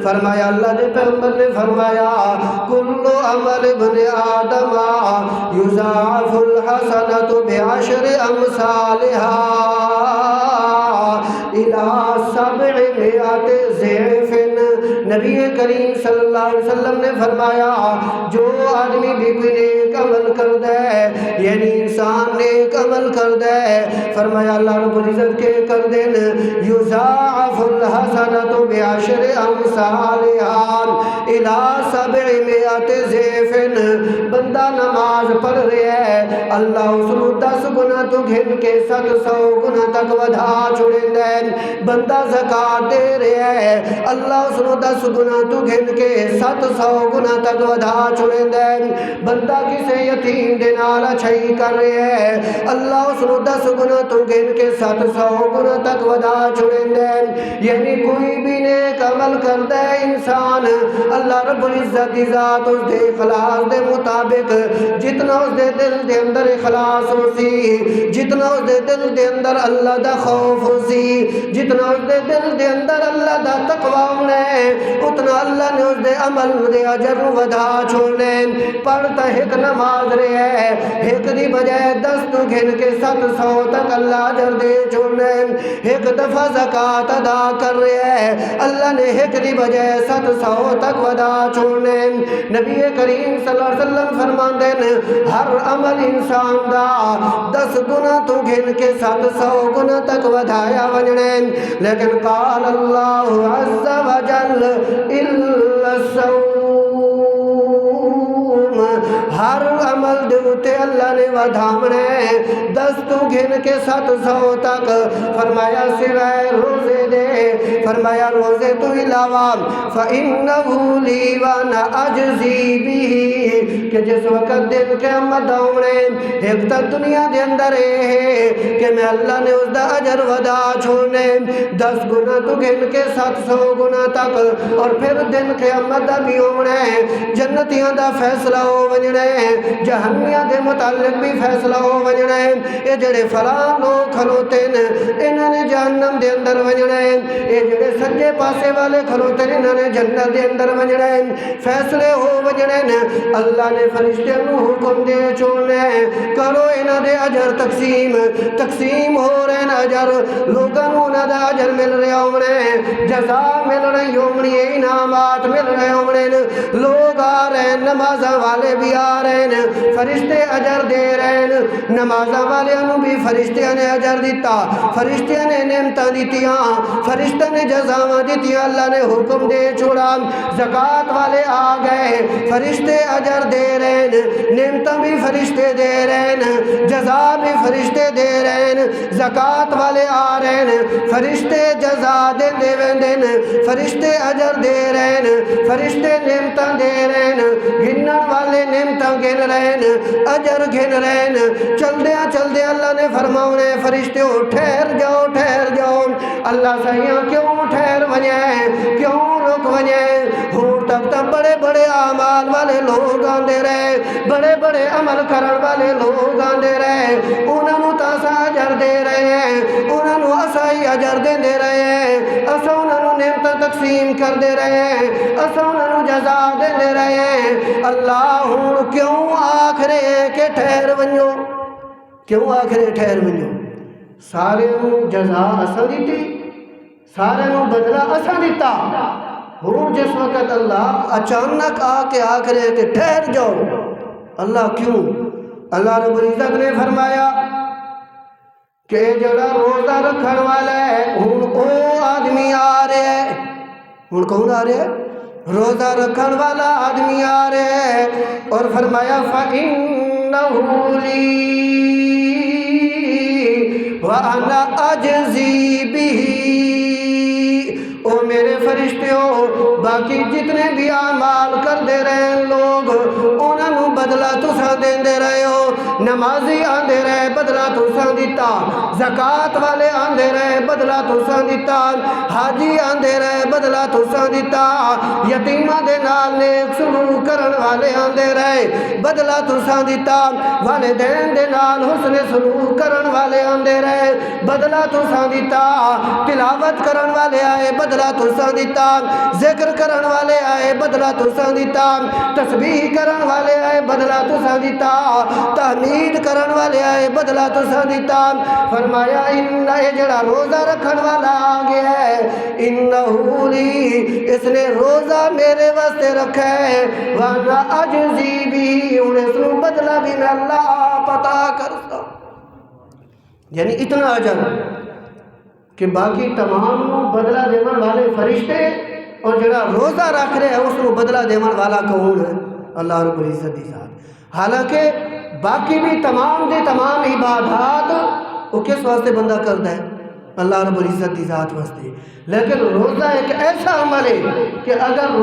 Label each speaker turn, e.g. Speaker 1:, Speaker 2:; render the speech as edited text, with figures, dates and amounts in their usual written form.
Speaker 1: فرمایا اللہ نے پیغمبر نے فرمایا کل عمل ابن آدم یضاعف الحسنۃ بعشر امثالها الى 700 ضعف۔ نبی کریم صلی اللہ علیہ وسلم نے فرمایا جو آدمی بھی کوئی نیک عمل کر دے، یعنی انسان نیک عمل کر دے، فرمایا اللہ رب العزت کے کر دین یضاعف الحسنۃ بعشر امثالها الى 700 ضعف۔ بندہ نماز پڑھ رہا ہے، اللہ اس کو 10 گنا تو گھن کے 700 گنا تک ودھا چھوڑیں دے۔ بندہ زکات دے رہا ہے، اللہ اس کو 10 گنا تو گھن کے 700 گنا تک ودھا چھوڑیں دے۔ بندہ کسی یتیم دے نال اچھائی کر رہا ہے، اللہ اس کو 10 گنا تو گھن کے 700 گنا تک ودھا چھوڑیں دے۔ یعنی کوئی بھی نیک عمل کر دے انسان، اللہ رب العزت دی ذات اس دے اخلاص دے مطابق جتنا اس دے دل دے اندر اخلاص ہو سی، جتنا اس دے دل دے اندر اللہ دا خوف ہو سی، جتنا اس دے دل دے اندر اللہ دا تقوی ہونے، اتنا اللہ نے اس دے عمل دے اجر ودھا چھوڑنے۔ پڑھتا ایک نماز رہے ہے، ایک دی بجائے 10 تو گھن کے 700 تک اللہ اجر دے چھوڑنے۔ ایک دفعہ زکات ادا کر رہے ہے، اللہ نے ایک دی بجائے 700 تک ودھا چھوڑنے۔ نبی کریم صلی اللہ علیہ وسلم فرمان دین ہر عمل انسان دا 10 گنا تو گھن کے 700 گنا تک ودھایا ونجنے، لیکن قال اللہ عز وجل الا الصوم، ہر عمل دوتے اللہ نے ودھامنے 10 تو گھن کے 700 تک، فرمایا سوائے روزے دے، فرمایا روزے تو علاوہ فَإِنَّهُ لِي وَأَنَا أَجْزِي بِهِ، کہ جس وقت دن قیامت آونے ایک تا دنیا دے اندر ہے کہ میں اللہ نے اس دا اجر ودا چھوڑنے 10 گنا تو گن کے 700 گنا تک، اور پھر دن قیامت دا بھی ہونے جنتیاں دا فیصلہ ہو ونجنے، جہنمیاں دے متعلق بھی فیصلہ ہو ونجنے۔ اے جڑے فلاں لوگ کھلوتے ہیں انہوں نے جہنم دے اندر ونجنے، اے جڑے سجے پاسے والے کھلوتے ہیں انہوں نے جنت دے اندر ونجنے، فیصلے ہو ونجنے۔ اللہ نے فرشتے نو حکم دے چھوڑنے کرو انہوں دے اجر تقسیم ہو رہے ہیں، اجر لوگوں نو انہوں دا اجر مل رہے ہونے، جزا مل رہی ہومنی، انعامات مل رہے ہونے، لوگ آ رہے ہیں، نمازہ والے بھی آ رہے ہیں، فرشتے اجر دے رہے ہیں، نمازہ والے انہوں بھی فرشتے نے اجر دیتا، فرشتے نے نعمتہ دیتیاں، فرشتے نے جزاواں دیتیاں، اللہ نے حکم دے چھوڑا۔ زکاة والے آ گئے، فرشتے اجر دے رہے ہیں، نعمتہ بھی فرشتے دے رہے ہیں، جزا بھی فرشتے دے رہے ہیں، زکاة والے آ رہے ہیں، فرشتے جزا دے ویندن، فرشتے اجر دے رہے ہیں، فرشتے نعمتہ دے رہے ہیں، گنن والے نعمتہ گن رہے ہیں، اجر گن رہے ہیں۔ چل دے اللہ نے فرماؤنے فرشتے ہو ٹھہر جاؤ، اللہ سہیاں کیوں ٹھہر ونجے، کیوں رک ونجے، ہوں تب بڑے بڑے اعمال والے لوگ آندے رہے، بڑے بڑے عمل کرن والے لوگ آندے رہے، انہوں تاسا اجر دے رہے ہیں، انہوں اسائی اجر دے رہے ہیں، اسا انہوں نعمتہ تقسیم کر دے رہے ہیں، اسا انہوں جزا دے رہے ہیں۔ اللہ ہوں کیوں آکھرے کہ ٹھہر ونجو، کیوں آکھرے ٹھہر ونجو، سارے انہوں جزا اسا دیتی، سارے انہوں بدلہ اسا دیتا، ہوں جس وقت اللہ اچانک آ کے آکھرے کہ ٹھہر جاؤ، اللہ کیوں؟ اللہ رب العزت نے فرمایا کہ جڑا روزہ رکھن والا ہے ہوں او آدمی آ رہے ہے، ہوں کون آ رہے ہے؟ روزہ رکھن والا آدمی آ رہے ہے، اور فرمایا فَإِنَّهُ لِي وَأَنَا أَجْزِي بِهِ، او میرے فرشتے ہو، باقی جتنے بھی اعمال کر دے رہے ہیں لوگ انہوں بدلہ بدلہ تساں دیندے رہے ہو، نمازی آندے رہے بدلہ تساں دیتا، زکاة والے آندے رہے بدلہ تساں دیتا، حاجی آندے رہے بدلہ تساں دیتا، یتیمہ دے نال نیک سلوک کرن والے آندے رہے بدلہ تساں دیتا، والدین دے نال حسن سلوک کرن والے آندے رہے بدلہ تساں دیتا، تلاوت کرن والے آئے بدلہ تساں دیتا، ذکر کرن والے آئے بدلہ تساں دیتا، تسبیح کرن والے آئے بدلہ تساں دیتا، تحمید کرن والے آئے بدلہ تساں دیتا۔ فرمایا انہا جڑا روزہ رکھن والا آگے ہے انہو لی، اس نے روزہ میرے واسطے رکھا ہے، وانا اجزی بھی، انہیں سنو بدلہ بھی میں اللہ پتا کرتا، یعنی اتنا اجر کہ باقی تمام بدلہ دیون والے فرشتے اور جڑا روزہ رکھ رہے ہیں اس کو بدلہ دیون والا کون ہے؟ اللہ رب العزت دی ذات۔ حالانکہ باقی بھی تمام دے تمام عبادات وہ کس واسطے بندہ کرتا ہے؟ اللہ رب العزت دی ذات واسطے، لیکن روزہ ایک ایسا عمل ہے کہ اگر